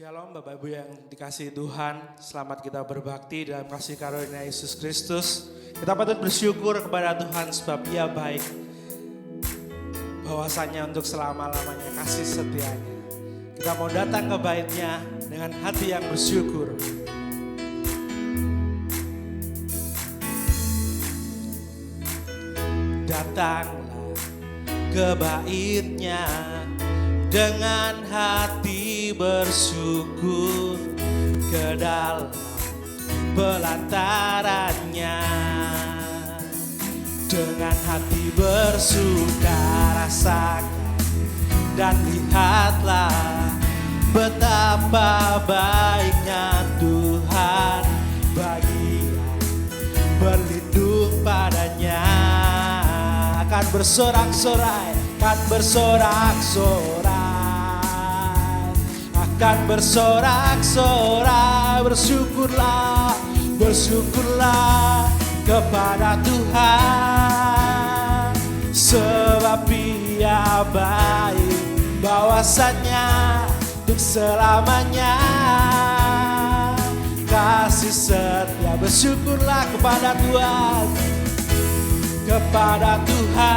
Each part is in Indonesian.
Shalom Bapak Ibu yang dikasihi Tuhan. Selamat kita berbakti dalam kasih karunia Yesus Kristus. Kita patut bersyukur kepada Tuhan sebab Ia baik. Bahwasanya untuk selama-lamanya kasih setianya. Kita mau datang ke bait-Nya dengan hati yang bersyukur. Datanglah ke bait-Nya dengan hati bersyukur, ke dalam pelantarannya. Dengan hati bersuka rasakan dan lihatlah betapa baiknya Tuhan bagi yang berlindung padanya. Akan bersorak-sorai, akan bersorak-sorai, akan bersorak-sorai. Bersyukurlah, bersyukurlah kepada Tuhan, sebab Ia baik, bahwasanya untuk selamanya kasih setia. Bersyukurlah kepada Tuhan, kepada Tuhan,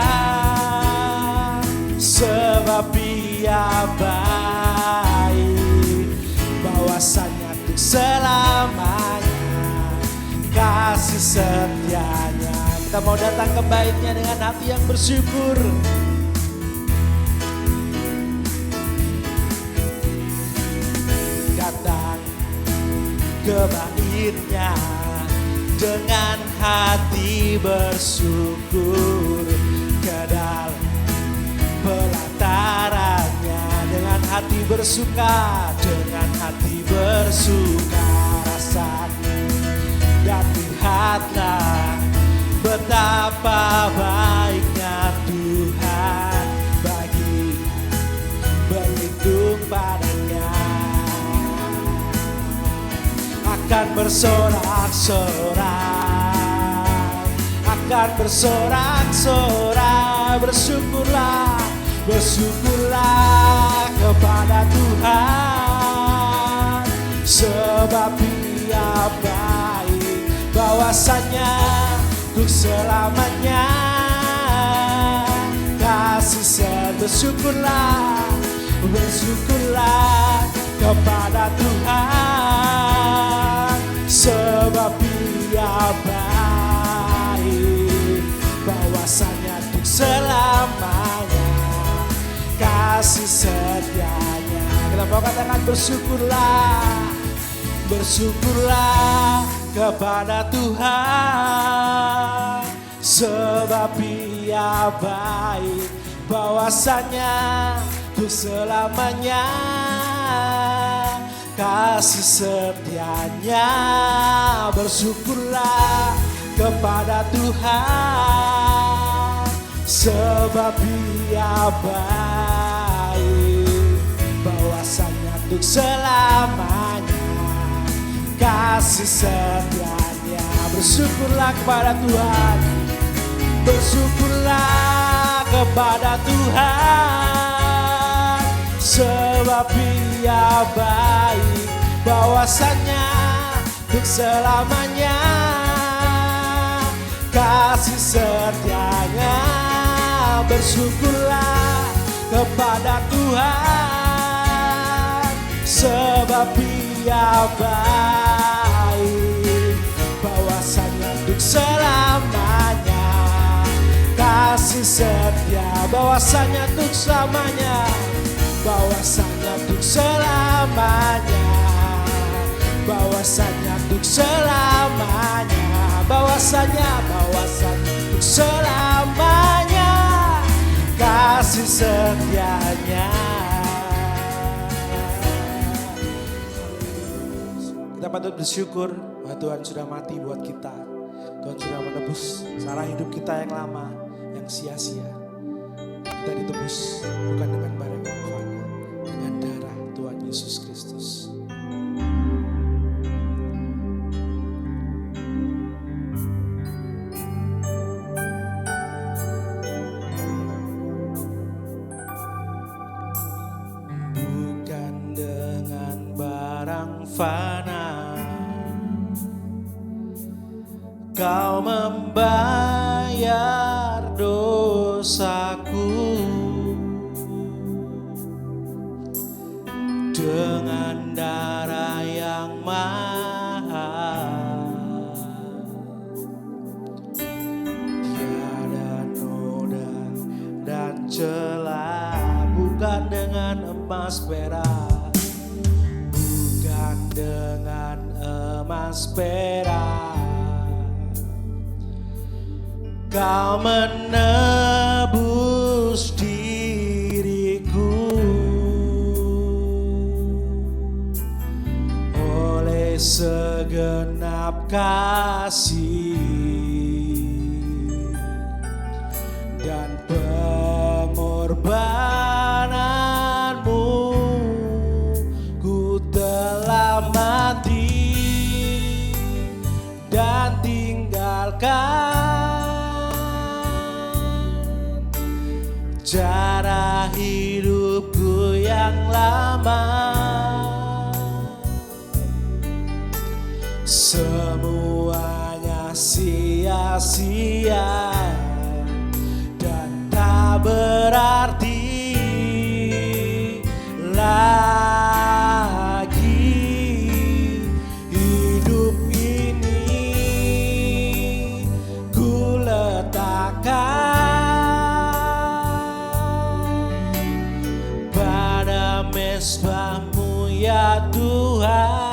sebab Ia baik, bahwasanya untuk selamanya kasih setianya. Kita mau datang ke bait-Nya dengan hati yang bersyukur. Datang ke bait-Nya dengan hati bersyukur, ke dalam pelatarannya. Dengan hati bersuka, dengan hati bersuka rasakan dan lihatlah betapa baiknya Tuhan bagi berlindung padanya. Akan bersorak-sorai, akan bersorak-sorai. Bersyukurlah, bersyukurlah kepada Tuhan, sebab Ia baik, bahwasanya untuk selamanya kasih setia. Bersyukurlah, bersyukurlah kepada Tuhan, sebab Ia baik, bahwasanya untuk selamanya kasih setianya. Kita mau katakan bersyukurlah, bersyukurlah kepada Tuhan, sebab Ia baik, bahwasanya untuk selamanya kasih setianya. Bersyukurlah kepada Tuhan, sebab Ia baik, bahwasanya untuk selamanya kasih setianya. Bersyukurlah kepada Tuhan, bersyukurlah kepada Tuhan, sebab Ia baik, bahwasanya untuk selamanya kasih setianya. Bersyukurlah kepada Tuhan, sebab Ia baik, bahwasanya untuk selamanya kasih setia. Bahwasanya untuk selamanya, bahwasanya untuk selamanya, bahwasanya untuk selamanya, bahwasanya untuk selamanya kasih setianya. Kita patut bersyukur bahwa Tuhan sudah mati buat kita. Tuhan sudah menebus salah hidup kita yang lama, yang sia-sia. Kita ditebus bukan dengan barang yang fana, dengan darah Tuhan Yesus Kristus. Bukan dengan barang fana. Kau membayar dosaku dengan darah yang mahal. Tiada noda dan celah, bukan dengan emas perak, bukan dengan emas perak. Kau menebus diriku oleh segenap kasih dan pengorbananmu. Ku telah mati dan tinggalkan cara hidupku yang lama. Semuanya sia-sia dan tak berarti lagi. Hidup ini ku letakkan pada mezbah-Mu ya Tuhan.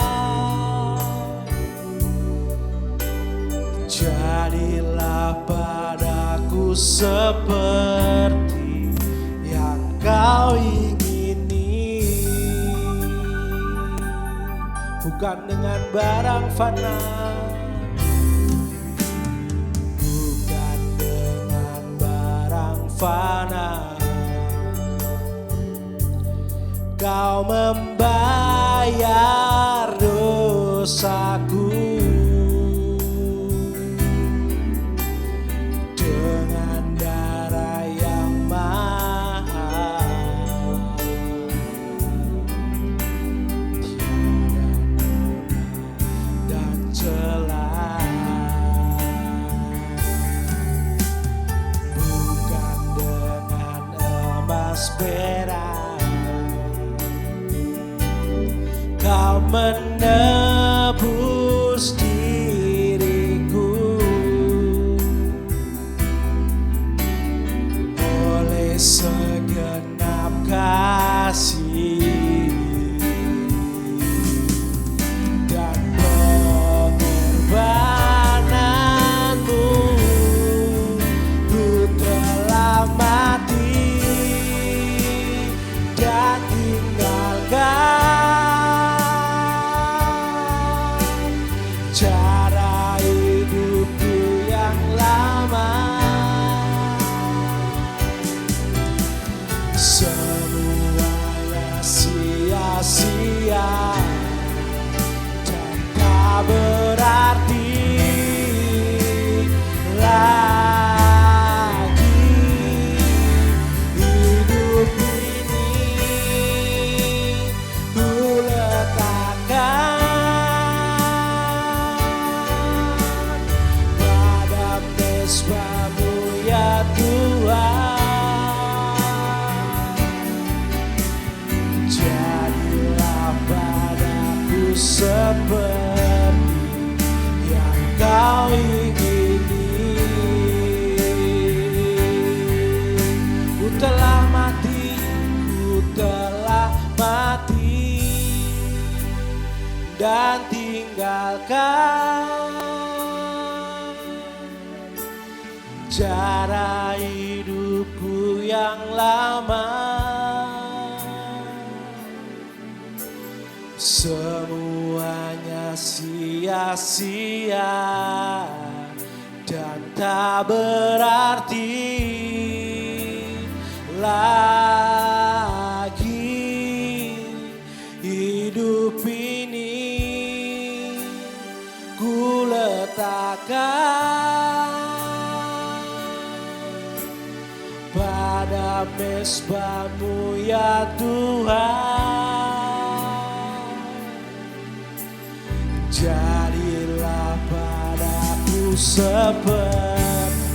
Jadilah padaku seperti yang Kau ingini, bukan dengan barang fana, bukan dengan barang fana. Kau membayar dosaku dengan darah yang mahal. Tiada noda dan celah, bukan dengan emas perak. Kau menebus diriku oleh segenap kasih dan pengorbananmu. Ku telah mati dan tinggalkan cara hidupku yang lama. Semuanya sia-sia dan tak berarti lagi. Hidup ini ku letakkan pada mezbah-Mu ya Tuhan. Jadilah padaku seperti yang Kau ingini. Ku telah mati, ku telah mati dan tinggalkan cara hidupku yang lama. Semuanya sia-sia dan tak berarti lagi. Hidup ini ku letakkan pada mezbah-Mu ya Tuhan. Jadilah padaku seperti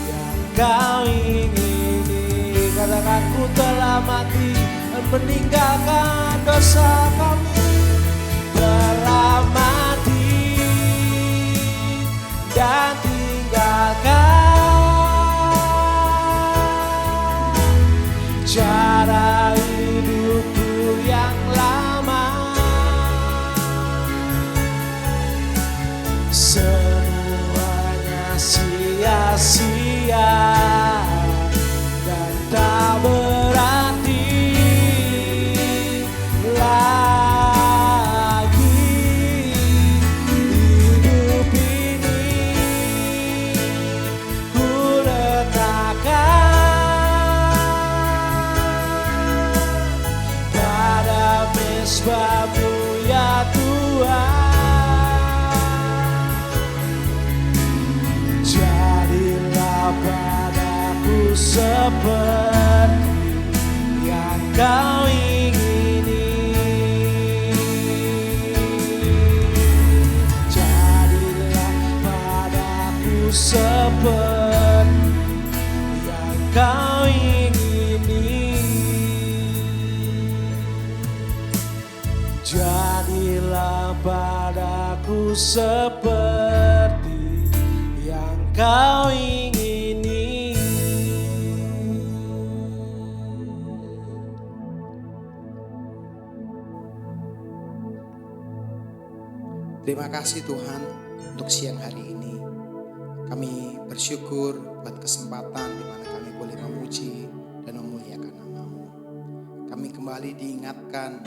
yang kau ingini. Katakan ku telah mati dan meninggalkan dosa kami. Telah mati dan tinggalkan cara hidupku yang lama. Semuanya sia-sia dan tak berarti lagi. Hidup ini ku letakkan pada mezbah-Mu ya Tuhan. Jadilah padaku seperti yang kau ingini. Jadilah padaku seperti yang kau ingini. Jadilah padaku seperti yang kau ingini. Terima kasih Tuhan untuk siang hari ini. Kami bersyukur buat kesempatan di mana kami boleh memuji dan memuliakan nama-Mu. Kami kembali diingatkan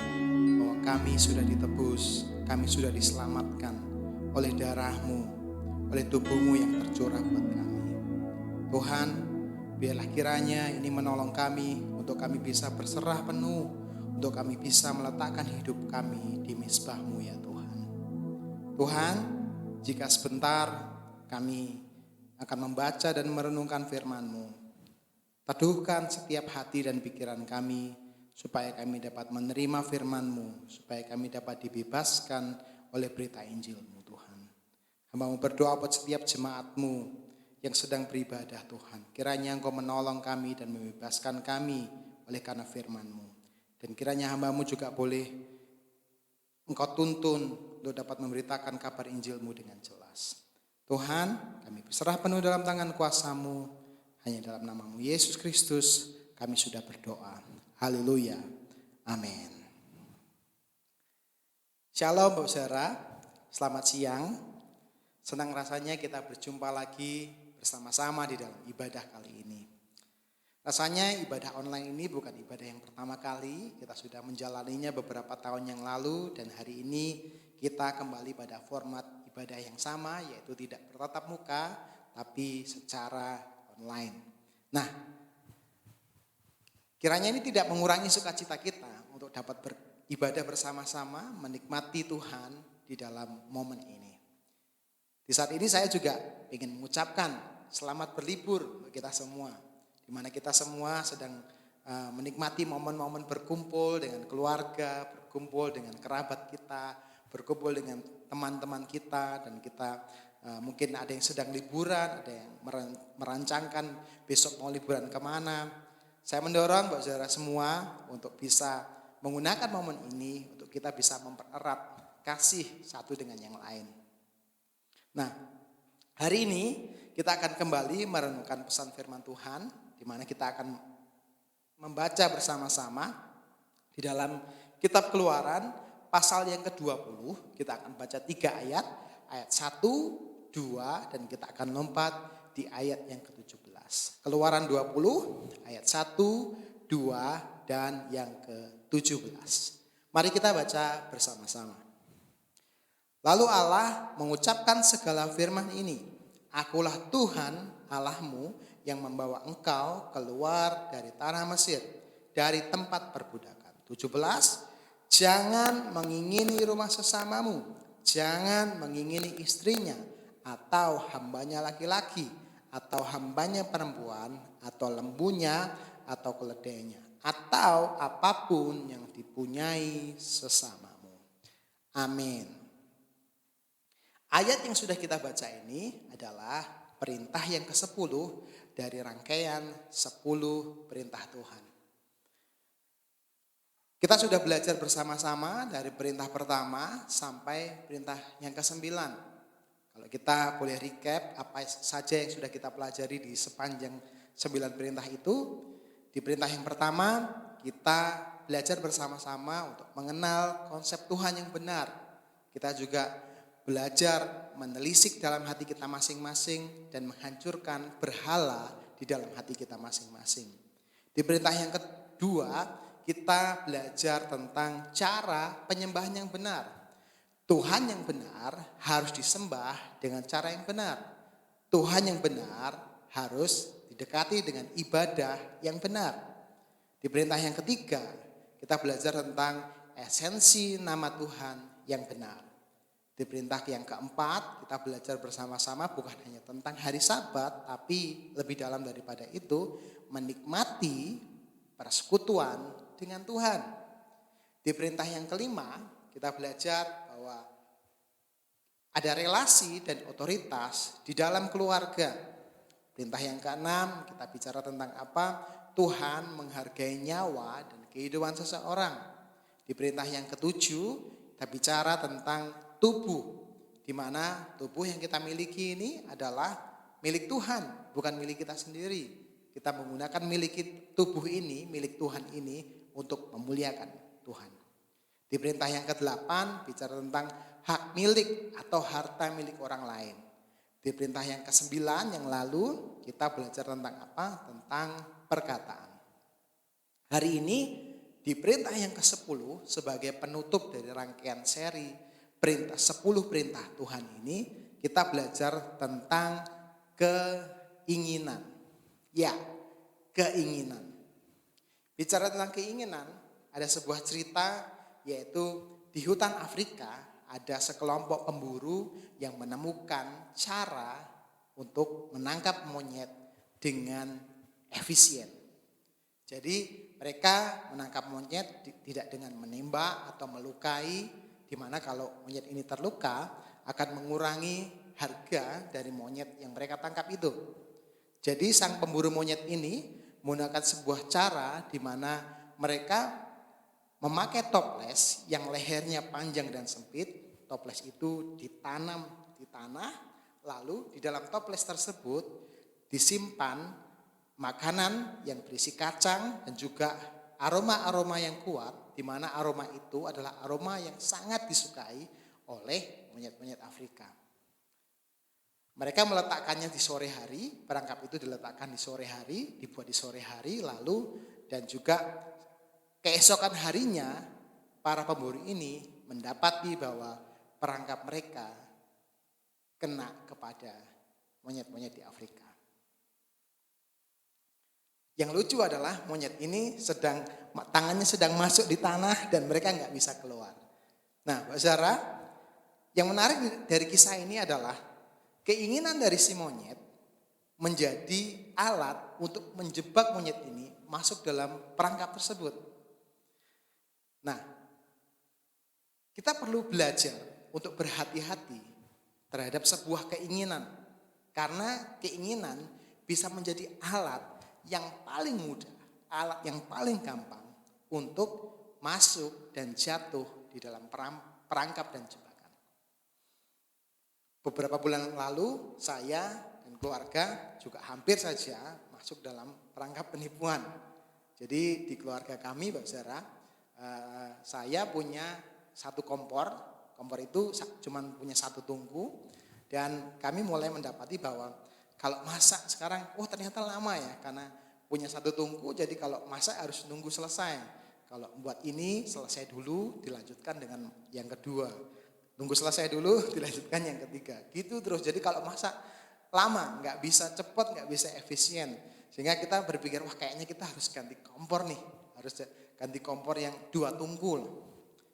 bahwa kami sudah ditebus, kami sudah diselamatkan oleh darah-Mu, oleh tubuh-Mu yang tercurah buat kami. Tuhan, biarlah kiranya ini menolong kami untuk kami bisa berserah penuh, untuk kami bisa meletakkan hidup kami di mezbah-Mu ya Tuhan. Tuhan, jika sebentar kami akan membaca dan merenungkan firman-Mu, teduhkan setiap hati dan pikiran kami, supaya kami dapat menerima firman-Mu, supaya kami dapat dibebaskan oleh berita Injil-Mu Tuhan. Hamba-Mu berdoa buat setiap jemaat-Mu yang sedang beribadah Tuhan. Kiranya Engkau menolong kami dan membebaskan kami oleh karena firman-Mu. Dan kiranya hamba-Mu juga boleh Engkau tuntun untuk dapat memberitakan kabar Injil-Mu dengan jelas. Tuhan, kami berserah penuh dalam tangan kuasa-Mu. Hanya dalam nama-Mu Yesus Kristus kami sudah berdoa. Haleluya. Amin. Shalom Bapak Saudara, selamat siang. Senang rasanya kita berjumpa lagi bersama-sama di dalam ibadah kali ini. Rasanya ibadah online ini bukan ibadah yang pertama kali, kita sudah menjalaninya beberapa tahun yang lalu dan hari ini kita kembali pada format ibadah yang sama, yaitu tidak bertatap muka tapi secara online. Nah, kiranya ini tidak mengurangi sukacita kita untuk dapat beribadah bersama-sama, menikmati Tuhan di dalam momen ini. Di saat ini saya juga ingin mengucapkan selamat berlibur untuk kita semua, di mana kita semua sedang menikmati momen-momen berkumpul dengan keluarga, berkumpul dengan kerabat kita, berkumpul dengan teman-teman kita, dan kita mungkin ada yang sedang liburan, ada yang merancangkan besok mau liburan kemana. Saya mendorong Bapak Saudara semua untuk bisa menggunakan momen ini untuk kita bisa mempererat kasih satu dengan yang lain. Nah, hari ini kita akan kembali merenungkan pesan firman Tuhan, di mana kita akan membaca bersama-sama di dalam kitab Keluaran pasal yang ke-20. Kita akan baca 3 ayat 1, 2, dan kita akan lompat di ayat yang ke-17. Keluaran 20 ayat 1, 2, dan yang ke-17. Mari kita baca bersama-sama. Lalu Allah mengucapkan segala firman ini, Akulah Tuhan Allahmu yang membawa engkau keluar dari tanah Mesir, dari tempat perbudakan. 17, jangan mengingini rumah sesamamu, jangan mengingini istrinya, atau hambanya laki-laki, atau hambanya perempuan, atau lembunya, atau keledainya, atau apapun yang dipunyai sesamamu. Amin. Ayat yang sudah kita baca ini adalah perintah yang ke-10 dari rangkaian 10 perintah Tuhan. Kita sudah belajar bersama-sama dari perintah pertama sampai perintah yang ke-9. Kalau kita boleh recap apa saja yang sudah kita pelajari di sepanjang 9 perintah itu. Di perintah yang pertama kita belajar bersama-sama untuk mengenal konsep Tuhan yang benar. Kita juga belajar menelisik dalam hati kita masing-masing dan menghancurkan berhala di dalam hati kita masing-masing. Di perintah yang kedua kita belajar tentang cara penyembahan yang benar. Tuhan yang benar harus disembah dengan cara yang benar. Tuhan yang benar harus didekati dengan ibadah yang benar. Di perintah yang ketiga kita belajar tentang esensi nama Tuhan yang benar. Di perintah yang keempat kita belajar bersama-sama bukan hanya tentang hari Sabat, tapi lebih dalam daripada itu menikmati persekutuan dengan Tuhan. Di perintah yang kelima kita belajar bahwa ada relasi dan otoritas di dalam keluarga. Perintah yang keenam kita bicara tentang apa? Tuhan menghargai nyawa dan kehidupan seseorang. Di perintah yang ketujuh kita bicara tentang tubuh, di mana tubuh yang kita miliki ini adalah milik Tuhan, bukan milik kita sendiri. Kita menggunakan milik tubuh ini, milik Tuhan ini untuk memuliakan Tuhan. Di perintah yang ke-8 bicara tentang hak milik atau harta milik orang lain. Di perintah yang ke-9 yang lalu kita belajar tentang apa? Tentang perkataan. Hari ini di perintah yang ke-10 sebagai penutup dari rangkaian seri perintah 10 perintah Tuhan ini, kita belajar tentang keinginan. Ya, keinginan. Bicara tentang keinginan, ada sebuah cerita yaitu di hutan Afrika ada sekelompok pemburu yang menemukan cara untuk menangkap monyet dengan efisien. Jadi mereka menangkap monyet tidak dengan menembak atau melukai, di mana kalau monyet ini terluka akan mengurangi harga dari monyet yang mereka tangkap itu. Jadi sang pemburu monyet ini menggunakan sebuah cara di mana mereka memakai toples yang lehernya panjang dan sempit. Toples itu ditanam di tanah, lalu di dalam toples tersebut disimpan makanan yang berisi kacang dan juga aroma-aroma yang kuat, di mana aroma itu adalah aroma yang sangat disukai oleh monyet-monyet Afrika. Mereka meletakkannya di sore hari, perangkap itu diletakkan di sore hari, dibuat di sore hari, lalu dan juga keesokan harinya para pemburu ini mendapati bahwa perangkap mereka kena kepada monyet-monyet di Afrika. Yang lucu adalah monyet ini tangannya sedang masuk di tanah dan mereka nggak bisa keluar. Nah, Pak Zara, yang menarik dari kisah ini adalah keinginan dari si monyet menjadi alat untuk menjebak monyet ini masuk dalam perangkap tersebut. Nah, kita perlu belajar untuk berhati-hati terhadap sebuah keinginan. Karena keinginan bisa menjadi alat yang paling mudah, alat yang paling gampang untuk masuk dan jatuh di dalam perangkap dan jebakan. Beberapa bulan lalu saya dan keluarga juga hampir saja masuk dalam perangkap penipuan. Jadi di keluarga kami, Mbak Zara, saya punya satu kompor itu cuma punya satu tungku, dan kami mulai mendapati bahwa kalau masak sekarang, ternyata lama ya, karena punya satu tungku, jadi kalau masak harus nunggu selesai. Kalau buat ini selesai dulu, dilanjutkan dengan yang kedua. Nunggu selesai dulu, dilanjutkan yang ketiga. Gitu terus, jadi kalau masak lama, nggak bisa cepat, nggak bisa efisien. Sehingga kita berpikir, kayaknya kita harus ganti kompor nih. Harus ganti kompor yang 2 tungku.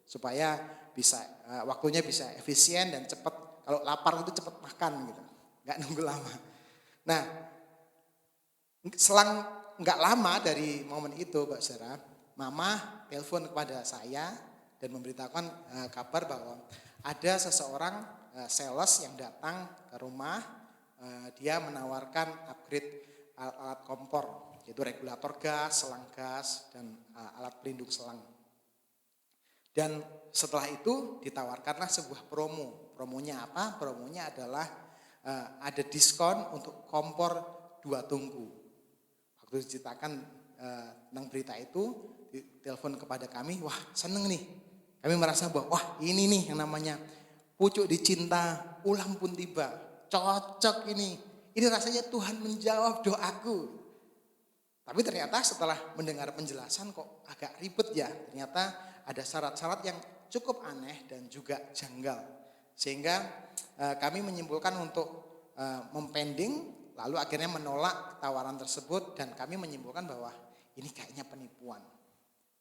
Supaya bisa waktunya bisa efisien dan cepat. Kalau lapar itu cepat makan gitu, nggak nunggu lama. Nah, selang nggak lama dari momen itu, Mbak Zara, Mama telepon kepada saya dan memberitahukan kabar bahwa ada seseorang sales yang datang ke rumah, dia menawarkan upgrade alat kompor, yaitu regulator gas, selang gas, dan alat pelindung selang. Dan setelah itu ditawarkanlah sebuah promo. Promonya apa? Promonya adalah ada diskon untuk kompor 2 tungku. Waktu diceritakan tentang berita itu, ditelepon kepada kami, wah seneng nih. Kami merasa bahwa wah ini nih yang namanya pucuk dicinta, ulang pun tiba. Cocok ini. Ini rasanya Tuhan menjawab doaku. Tapi ternyata setelah mendengar penjelasan kok agak ribet ya. Ternyata ada syarat-syarat yang cukup aneh dan juga janggal. Sehingga kami menyimpulkan untuk mempending, lalu akhirnya menolak tawaran tersebut. Dan kami menyimpulkan bahwa ini kayaknya penipuan.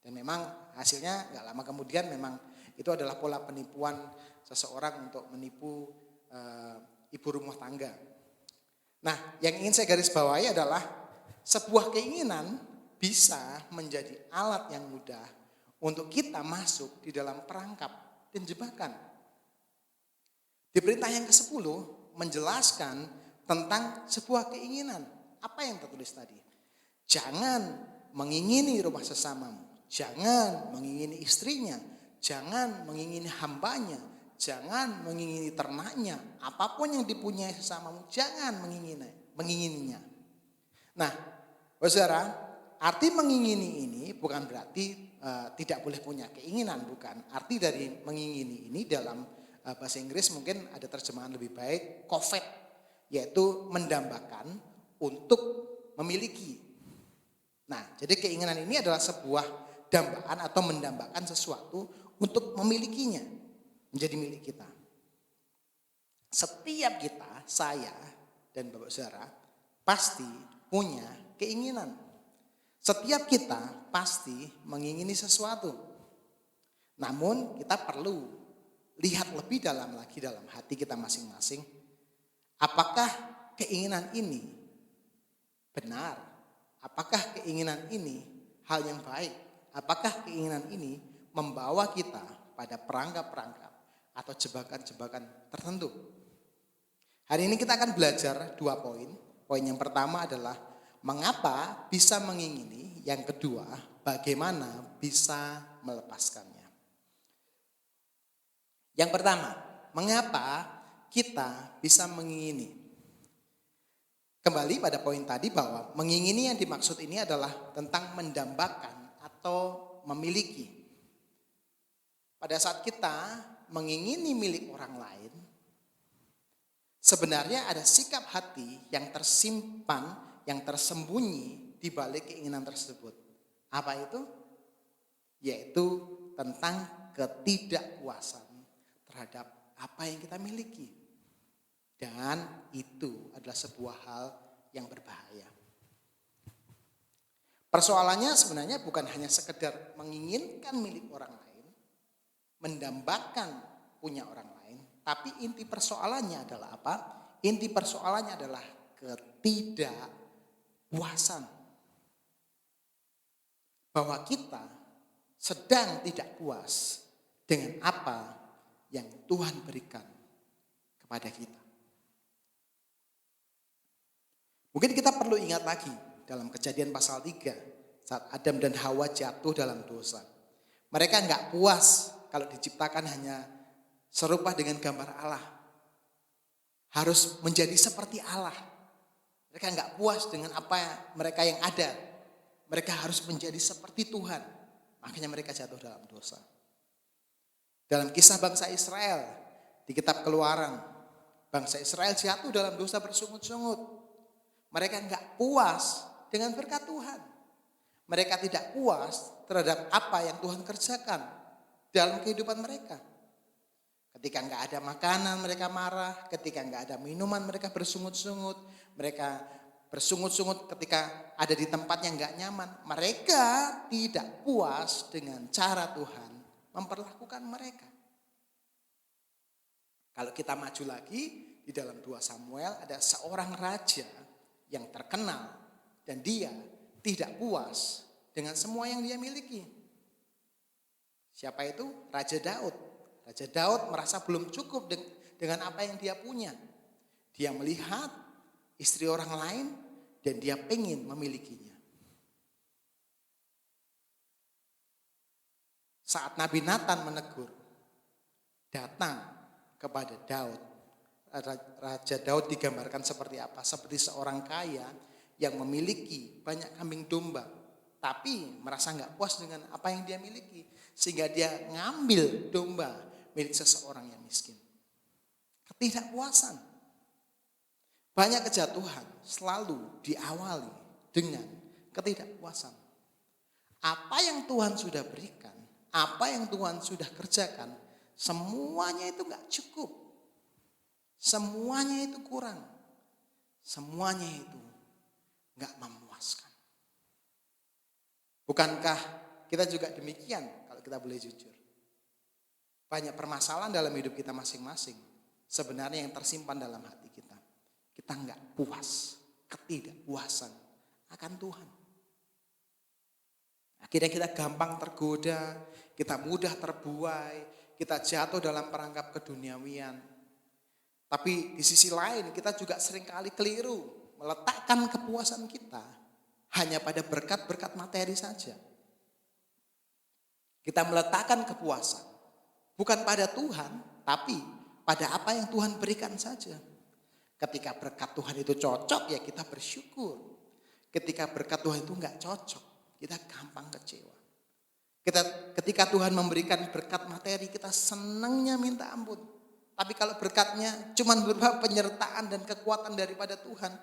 Dan memang hasilnya gak lama kemudian memang itu adalah pola penipuan seseorang untuk menipu ibu rumah tangga. Nah, yang ingin saya garis bawahi adalah sebuah keinginan bisa menjadi alat yang mudah untuk kita masuk di dalam perangkap dan jebakan. Di perintah yang ke-10 menjelaskan tentang sebuah keinginan. Apa yang tertulis tadi? Jangan mengingini rumah sesamamu. Jangan mengingini istrinya. Jangan mengingini hambanya. Jangan mengingini ternaknya. Apapun yang dipunyai sesamamu, jangan mengingininya. Nah, saudara, arti mengingini ini bukan berarti tidak boleh punya keinginan, bukan. Arti dari mengingini ini dalam bahasa Inggris mungkin ada terjemahan lebih baik, covet, yaitu mendambakan untuk memiliki. Nah, jadi keinginan ini adalah sebuah dambaan atau mendambakan sesuatu untuk memilikinya, menjadi milik kita. Setiap kita, saya dan Bapak Saudara, pasti punya keinginan. Setiap kita pasti mengingini sesuatu. Namun kita perlu lihat lebih dalam lagi dalam hati kita masing-masing. Apakah keinginan ini benar? Apakah keinginan ini hal yang baik? Apakah keinginan ini membawa kita pada perangkap-perangkap atau jebakan-jebakan tertentu? Hari ini kita akan belajar 2 poin. Poin yang pertama adalah mengapa bisa mengingini, yang kedua bagaimana bisa melepaskannya. Yang pertama, mengapa kita bisa mengingini? Kembali pada poin tadi bahwa mengingini yang dimaksud ini adalah tentang mendambakan atau memiliki. Pada saat kita mengingini milik orang lain, sebenarnya ada sikap hati yang tersimpan, yang tersembunyi di balik keinginan tersebut. Apa itu? Yaitu tentang ketidakpuasan terhadap apa yang kita miliki. Dan itu adalah sebuah hal yang berbahaya. Persoalannya sebenarnya bukan hanya sekedar menginginkan milik orang lain, mendambakan punya orang lain, tapi inti persoalannya adalah apa? Inti persoalannya adalah ketidakpuasan. Bahwa kita sedang tidak puas dengan apa yang Tuhan berikan kepada kita. Mungkin kita perlu ingat lagi dalam Kejadian pasal 3 saat Adam dan Hawa jatuh dalam dosa. Mereka enggak puas kalau diciptakan hanya serupa dengan gambar Allah. Harus menjadi seperti Allah. Mereka enggak puas dengan apa mereka yang ada. Mereka harus menjadi seperti Tuhan. Makanya mereka jatuh dalam dosa. Dalam kisah bangsa Israel di kitab Keluaran, bangsa Israel jatuh dalam dosa bersungut-sungut. Mereka enggak puas dengan berkat Tuhan. Mereka tidak puas terhadap apa yang Tuhan kerjakan dalam kehidupan mereka. Ketika enggak ada makanan mereka marah, ketika enggak ada minuman mereka bersungut-sungut, mereka bersungut-sungut ketika ada di tempat yang enggak nyaman. Mereka tidak puas dengan cara Tuhan memperlakukan mereka. Kalau kita maju lagi di dalam 2 Samuel ada seorang raja yang terkenal dan dia tidak puas dengan semua yang dia miliki. Siapa itu? Raja Daud. Raja Daud merasa belum cukup dengan apa yang dia punya. Dia melihat istri orang lain dan dia pengen memilikinya. Saat Nabi Nathan menegur, datang kepada Daud. Raja Daud digambarkan seperti apa? Seperti seorang kaya yang memiliki banyak kambing domba, tapi merasa nggak puas dengan apa yang dia miliki, sehingga dia ngambil domba milik seseorang yang miskin. Ketidakpuasan. Banyak kejatuhan selalu diawali dengan ketidakpuasan. Apa yang Tuhan sudah berikan, apa yang Tuhan sudah kerjakan, semuanya itu nggak cukup. Semuanya itu kurang. Semuanya itu nggak memuaskan. Bukankah kita juga demikian kalau kita boleh jujur? Banyak permasalahan dalam hidup kita masing-masing sebenarnya yang tersimpan dalam hati kita. Kita nggak puas, ketidakpuasan akan Tuhan. Akhirnya kita gampang tergoda, kita mudah terbuai, kita jatuh dalam perangkap keduniawian. Tapi di sisi lain kita juga seringkali keliru meletakkan kepuasan kita hanya pada berkat-berkat materi saja. Kita meletakkan kepuasan bukan pada Tuhan, tapi pada apa yang Tuhan berikan saja. Ketika berkat Tuhan itu cocok, ya kita bersyukur. Ketika berkat Tuhan itu enggak cocok, kita gampang kecewa. Ketika Tuhan memberikan berkat materi, kita senangnya minta ampun. Tapi kalau berkatnya cuma berupa penyertaan dan kekuatan daripada Tuhan,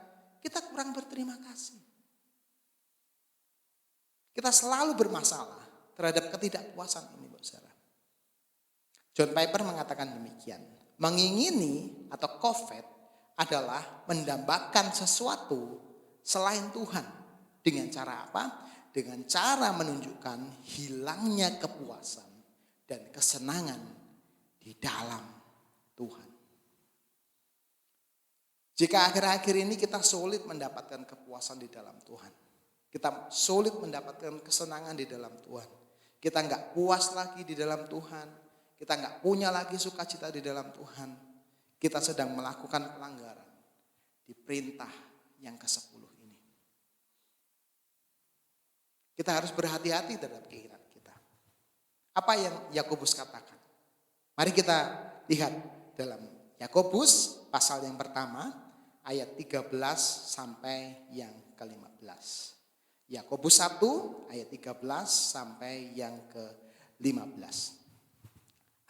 kita kurang berterima kasih. Kita selalu bermasalah terhadap ketidakpuasan ini, saudara. John Piper mengatakan demikian. Mengingini atau covet adalah mendambakan sesuatu selain Tuhan. Dengan cara apa? Dengan cara menunjukkan hilangnya kepuasan dan kesenangan di dalam Tuhan. Jika akhir-akhir ini kita sulit mendapatkan kepuasan di dalam Tuhan, kita sulit mendapatkan kesenangan di dalam Tuhan, kita nggak puas lagi di dalam Tuhan, kita nggak punya lagi sukacita di dalam Tuhan, kita sedang melakukan pelanggaran di perintah yang ke-10 ini. Kita harus berhati-hati terhadap keinginan kita. Apa yang Yakobus katakan? Mari kita lihat dalam Yakobus pasal yang pertama ayat 13 sampai yang ke-15. Yakobus 1 ayat 13 sampai yang ke-15.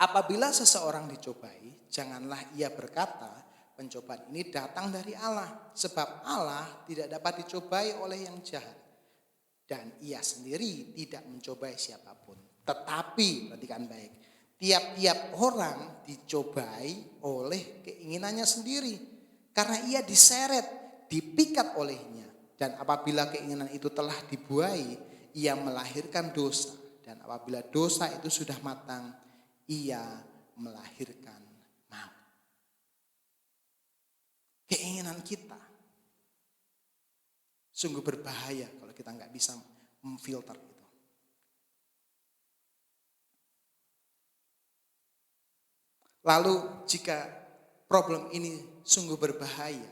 Apabila seseorang dicobai, janganlah ia berkata, pencobaan ini datang dari Allah, sebab Allah tidak dapat dicobai oleh yang jahat. Dan ia sendiri tidak mencobai siapapun. Tetapi, perhatikan baik, tiap-tiap orang dicobai oleh keinginannya sendiri. Karena ia diseret, dipikat olehnya. Dan apabila keinginan itu telah dibuai, ia melahirkan dosa. Dan apabila dosa itu sudah matang, ia melahirkan maut. Keinginan kita sungguh berbahaya kalau kita nggak bisa memfilter itu. Lalu jika problem ini sungguh berbahaya,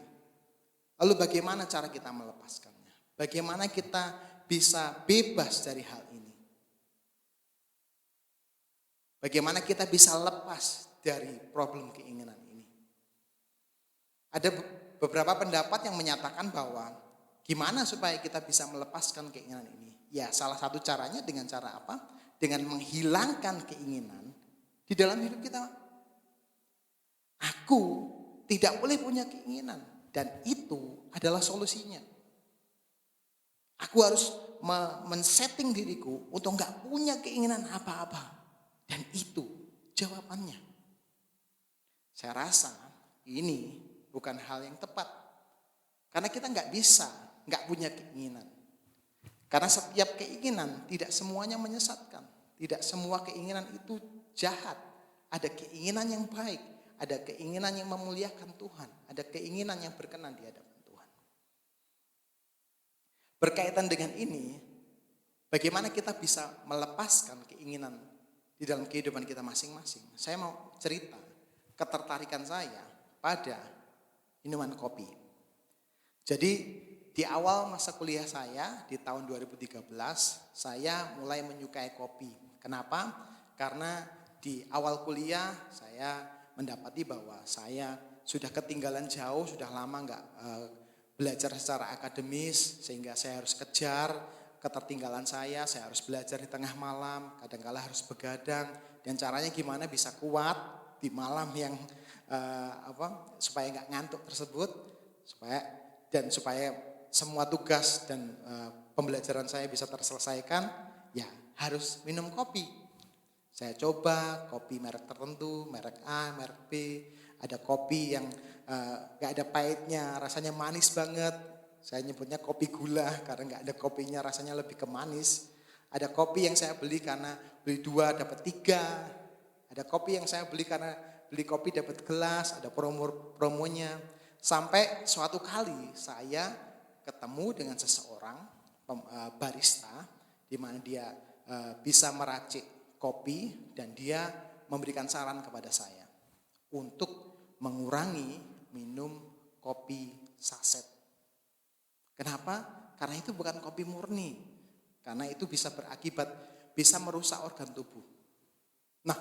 lalu bagaimana cara kita melepaskannya? Bagaimana kita bisa bebas dari hal ini? Bagaimana kita bisa lepas dari problem keinginan ini? Ada beberapa pendapat yang menyatakan bahwa gimana supaya kita bisa melepaskan keinginan ini? Ya, salah satu caranya dengan cara apa? Dengan menghilangkan keinginan di dalam hidup kita. Aku tidak boleh punya keinginan dan itu adalah solusinya. Aku harus men-setting diriku untuk enggak punya keinginan apa-apa dan itu jawabannya. Saya rasa ini bukan hal yang tepat karena kita enggak bisa enggak punya keinginan. Karena setiap keinginan tidak semuanya menyesatkan, tidak semua keinginan itu jahat. Ada keinginan yang baik. Ada keinginan yang memuliakan Tuhan. Ada keinginan yang berkenan di hadapan Tuhan. Berkaitan dengan ini, bagaimana kita bisa melepaskan keinginan di dalam kehidupan kita masing-masing. Saya mau cerita. ketertarikan saya pada minuman kopi. Jadi di awal masa kuliah saya di tahun 2013 saya mulai menyukai kopi. Kenapa? Karena di awal kuliah saya mendapati bahwa saya sudah ketinggalan jauh, sudah lama nggak belajar secara akademis sehingga saya harus kejar ketertinggalan saya harus belajar di tengah malam, kadang-kala harus begadang dan caranya gimana bisa kuat di malam yang supaya nggak ngantuk tersebut, supaya semua tugas dan pembelajaran saya bisa terselesaikan, ya harus minum kopi. Saya coba kopi merek tertentu, merek A, merek B, ada kopi yang nggak ada pahitnya, rasanya manis banget. Saya nyebutnya kopi gula karena nggak ada kopinya, rasanya lebih ke manis. Ada kopi yang saya beli karena beli 2 dapat 3. Ada kopi yang saya beli karena beli kopi dapat gelas, ada promonya. Sampai suatu kali saya ketemu dengan seseorang barista di mana dia bisa meracik kopi dan dia memberikan saran kepada saya untuk mengurangi minum kopi saset. Kenapa? Karena itu bukan kopi murni. Karena itu bisa berakibat, bisa merusak organ tubuh. Nah,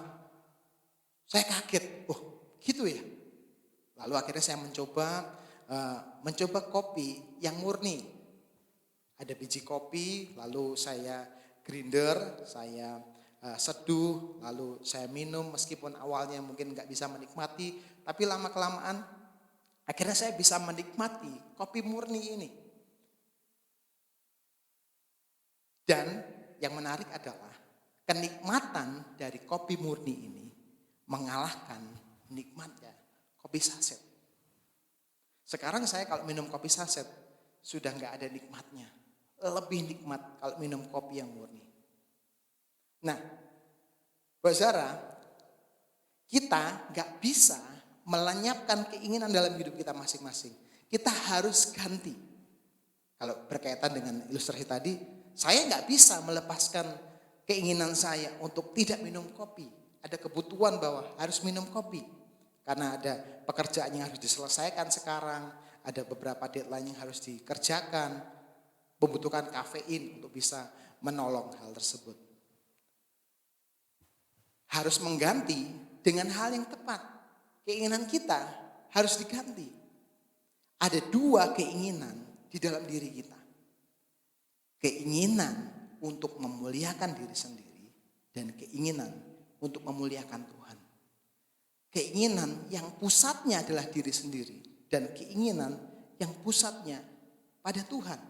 saya kaget. Oh, gitu ya. Lalu akhirnya saya mencoba kopi yang murni. Ada biji kopi, lalu saya grinder, saya seduh, lalu saya minum meskipun awalnya mungkin nggak bisa menikmati, tapi lama-kelamaan akhirnya saya bisa menikmati kopi murni ini. Dan yang menarik adalah kenikmatan dari kopi murni ini mengalahkan nikmatnya kopi saset. Sekarang saya kalau minum kopi saset sudah nggak ada nikmatnya. Lebih nikmat kalau minum kopi yang murni. Nah, saudara, kita nggak bisa melenyapkan keinginan dalam hidup kita masing-masing. Kita harus ganti. Kalau berkaitan dengan ilustrasi tadi, saya nggak bisa melepaskan keinginan saya untuk tidak minum kopi. Ada kebutuhan bahwa harus minum kopi. Karena ada pekerjaan yang harus diselesaikan sekarang. Ada beberapa deadline yang harus dikerjakan. Membutuhkan kafein untuk bisa menolong hal tersebut. Harus mengganti dengan hal yang tepat. Keinginan kita harus diganti. Ada 2 keinginan di dalam diri kita. Keinginan untuk memuliakan diri sendiri dan keinginan untuk memuliakan Tuhan. Keinginan yang pusatnya adalah diri sendiri dan keinginan yang pusatnya pada Tuhan.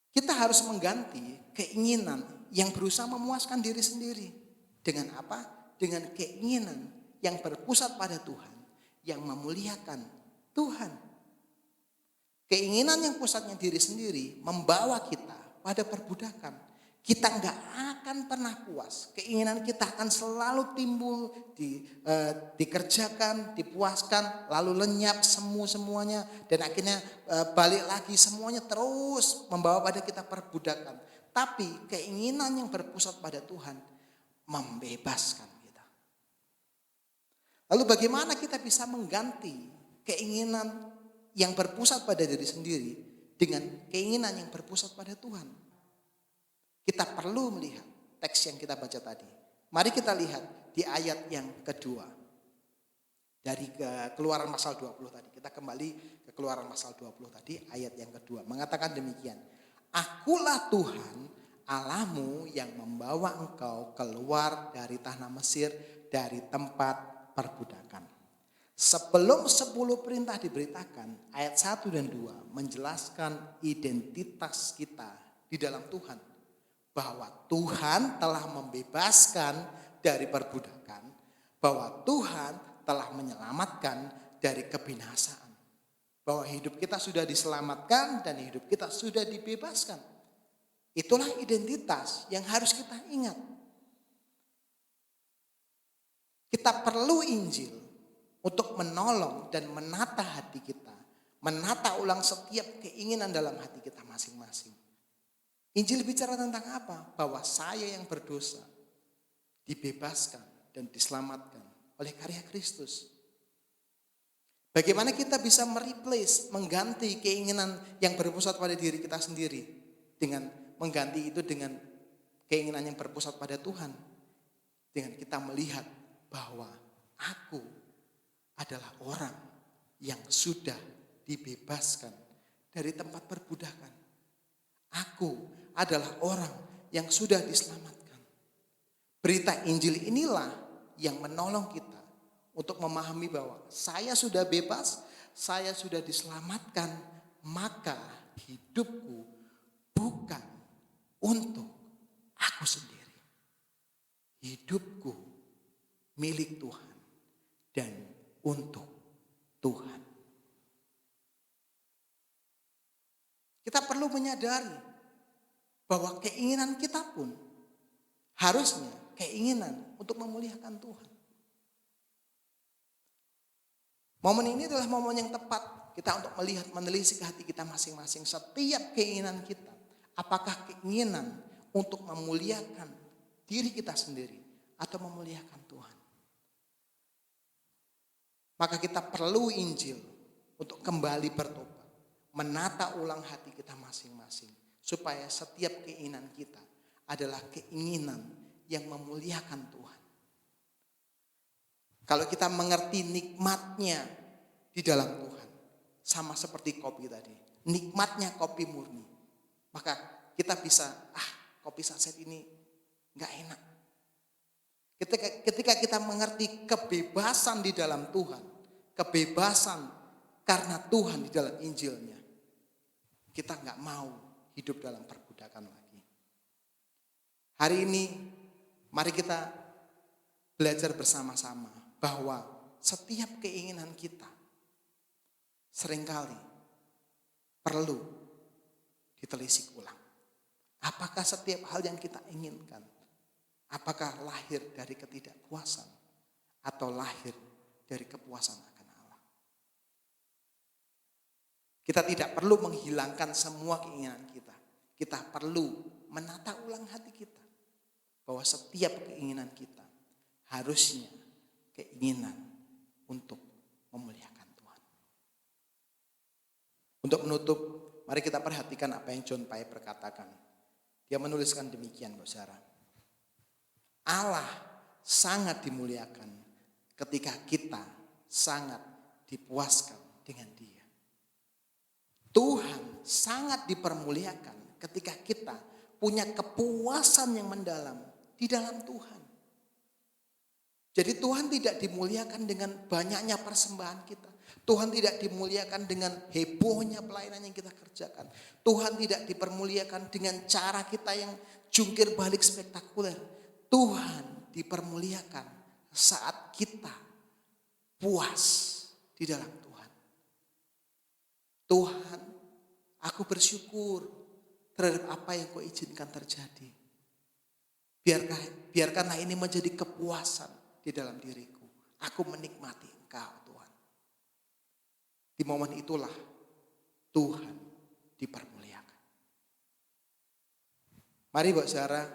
Kita harus mengganti keinginan yang berusaha memuaskan diri sendiri. Dengan apa? Dengan keinginan yang berpusat pada Tuhan, yang memuliakan Tuhan. Keinginan yang pusatnya diri sendiri membawa kita pada perbudakan. Kita nggak akan pernah puas. Keinginan kita akan selalu timbul, dikerjakan, dipuaskan, lalu lenyap semuanya. Dan akhirnya balik lagi semuanya terus membawa pada kita perbudakan. Tapi keinginan yang berpusat pada Tuhan membebaskan kita. Lalu bagaimana kita bisa mengganti keinginan yang berpusat pada diri sendiri dengan keinginan yang berpusat pada Tuhan? Kita perlu melihat teks yang kita baca tadi. Mari kita lihat di ayat yang kedua. Dari Keluaran pasal 20 tadi. Kita kembali ke Keluaran pasal 20 tadi, ayat yang kedua. Mengatakan demikian. Akulah Tuhan Allahmu yang membawa engkau keluar dari tanah Mesir, dari tempat perbudakan. Sebelum 10 perintah diberitakan, ayat 1 dan 2 menjelaskan identitas kita di dalam Tuhan. Bahwa Tuhan telah membebaskan dari perbudakan, bahwa Tuhan telah menyelamatkan dari kebinasaan. Bahwa hidup kita sudah diselamatkan dan hidup kita sudah dibebaskan. Itulah identitas yang harus kita ingat. Kita perlu Injil untuk menolong dan menata hati kita. Menata ulang setiap keinginan dalam hati kita masing-masing. Injil bicara tentang apa? Bahwa saya yang berdosa dibebaskan dan diselamatkan oleh karya Kristus. Bagaimana kita bisa mereplace, mengganti keinginan yang berpusat pada diri kita sendiri dengan mengganti itu dengan keinginan yang berpusat pada Tuhan. Dengan kita melihat bahwa aku adalah orang yang sudah dibebaskan dari tempat perbudakan. Aku adalah orang yang sudah diselamatkan. Berita Injil inilah yang menolong kita untuk memahami bahwa saya sudah bebas, saya sudah diselamatkan, maka hidupku bukan untuk aku sendiri. Hidupku milik Tuhan dan untuk Tuhan. Kita perlu menyadari bahwa keinginan kita pun harusnya keinginan untuk memuliakan Tuhan. Momen ini adalah momen yang tepat kita untuk melihat, menelisik hati kita masing-masing. Setiap keinginan kita, apakah keinginan untuk memuliakan diri kita sendiri atau memuliakan Tuhan. Maka kita perlu Injil untuk kembali bertobat, menata ulang hati kita masing-masing. Supaya setiap keinginan kita adalah keinginan yang memuliakan Tuhan. Kalau kita mengerti nikmatnya di dalam Tuhan, sama seperti kopi tadi, nikmatnya kopi murni, maka kita bisa, kopi saset ini gak enak. Ketika kita mengerti kebebasan di dalam Tuhan, kebebasan karena Tuhan di dalam Injilnya, kita gak mau hidup dalam perbudakan lagi. Hari ini, mari kita belajar bersama-sama bahwa setiap keinginan kita seringkali perlu ditelisik ulang. Apakah setiap hal yang kita inginkan, apakah lahir dari ketidakpuasan atau lahir dari kepuasan akan Allah? Kita tidak perlu menghilangkan semua keinginan kita. Kita perlu menata ulang hati kita. Bahwa setiap keinginan kita harusnya keinginan untuk memuliakan Tuhan. Untuk menutup, mari kita perhatikan apa yang John Piper katakan. Dia menuliskan demikian, saudara. Allah sangat dimuliakan ketika kita sangat dipuaskan dengan Dia. Tuhan sangat dipermuliakan ketika kita punya kepuasan yang mendalam di dalam Tuhan. Jadi Tuhan tidak dimuliakan dengan banyaknya persembahan kita. Tuhan tidak dimuliakan dengan hebohnya pelayanan yang kita kerjakan. Tuhan tidak dipermuliakan dengan cara kita yang jungkir balik spektakuler. Tuhan dipermuliakan saat kita puas di dalam Tuhan. Tuhan, aku bersyukur terhadap apa yang Kau izinkan terjadi. Biarkanlah ini menjadi kepuasan di dalam diriku. Aku menikmati Engkau, Tuhan. Di momen itulah Tuhan dipermuliakan. Mari saudara,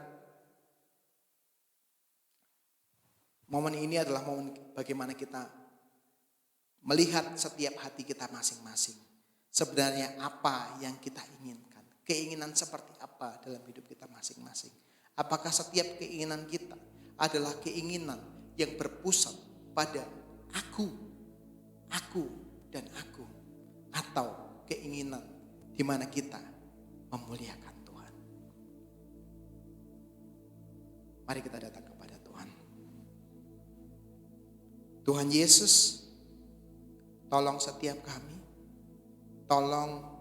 momen ini adalah momen bagaimana kita melihat setiap hati kita masing-masing. Sebenarnya apa yang kita inginkan. Keinginan seperti apa dalam hidup kita masing-masing. Apakah setiap keinginan kita adalah keinginan yang berpusat pada aku dan aku, atau keinginan di mana kita memuliakan Tuhan. Mari kita datang kepada Tuhan. Tuhan Yesus, tolong setiap kami, tolong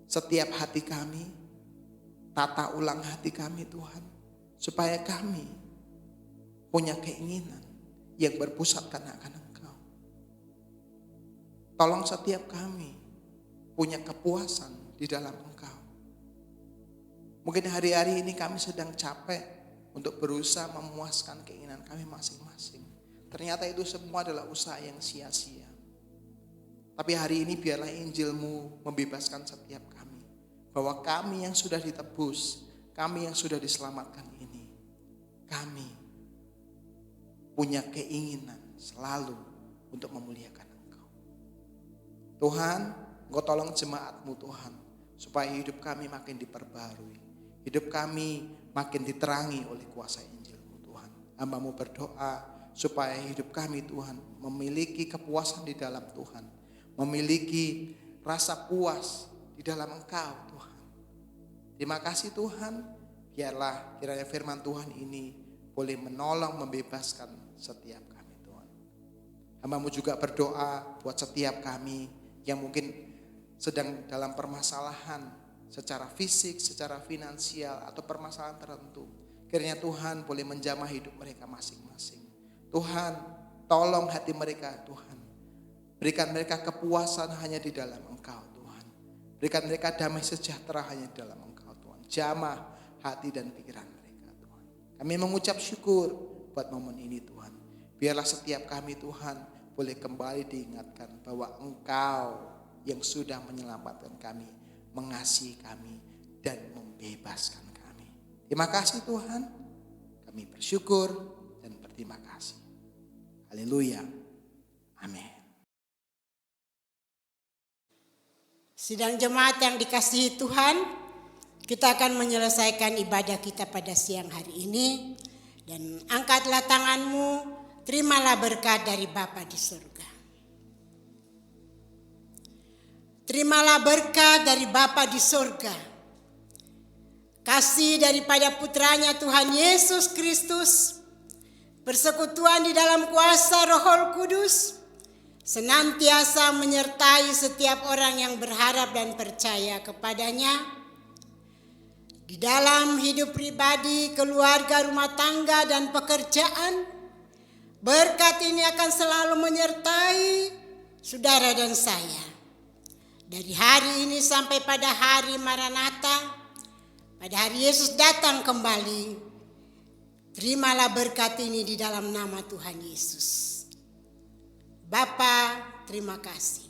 setiap hati kami, tata ulang hati kami Tuhan, supaya kami punya keinginan yang berpusatkan akan Engkau. Tolong setiap kami punya kepuasan di dalam Engkau. Mungkin hari-hari ini kami sedang capek untuk berusaha memuaskan keinginan kami masing-masing. Ternyata itu semua adalah usaha yang sia-sia. Tapi hari ini biarlah Injil-Mu membebaskan setiap kami. Bahwa kami yang sudah ditebus, kami yang sudah diselamatkan ini, kami punya keinginan selalu untuk memuliakan Engkau. Tuhan, Engkau tolong jemaat-Mu Tuhan, supaya hidup kami makin diperbarui. Hidup kami makin diterangi oleh kuasa Injil-Mu Tuhan. Hamba-Mu berdoa supaya hidup kami Tuhan memiliki kepuasan di dalam Tuhan. Memiliki rasa puas di dalam Engkau Tuhan. Terima kasih Tuhan, biarlah kiranya firman Tuhan ini boleh menolong, membebaskan setiap kami Tuhan. Hamba-Mu juga berdoa buat setiap kami yang mungkin sedang dalam permasalahan secara fisik, secara finansial atau permasalahan tertentu. Kiranya Tuhan boleh menjamah hidup mereka masing-masing. Tuhan, tolong hati mereka Tuhan. Berikan mereka kepuasan hanya di dalam Engkau Tuhan. Berikan mereka damai sejahtera hanya di dalam Engkau Tuhan. Jamah hati dan pikiran mereka Tuhan. Kami mengucap syukur buat momen ini Tuhan. Biarlah setiap kami Tuhan boleh kembali diingatkan bahwa Engkau yang sudah menyelamatkan kami, mengasihi kami, dan membebaskan kami. Terima kasih Tuhan, kami bersyukur dan berterima kasih. Haleluya, amin. Sidang jemaat yang dikasihi Tuhan, kita akan menyelesaikan ibadah kita pada siang hari ini. Dan angkatlah tanganmu, terimalah berkat dari Bapa di surga. Terimalah berkat dari Bapa di surga. Kasih daripada putranya Tuhan Yesus Kristus, persekutuan di dalam kuasa Roh Kudus, senantiasa menyertai setiap orang yang berharap dan percaya kepadanya. Di dalam hidup pribadi, keluarga, rumah tangga, dan pekerjaan, berkat ini akan selalu menyertai saudara dan saya. Dari hari ini sampai pada hari Maranatha, pada hari Yesus datang kembali, terimalah berkat ini di dalam nama Tuhan Yesus. Bapa, terima kasih.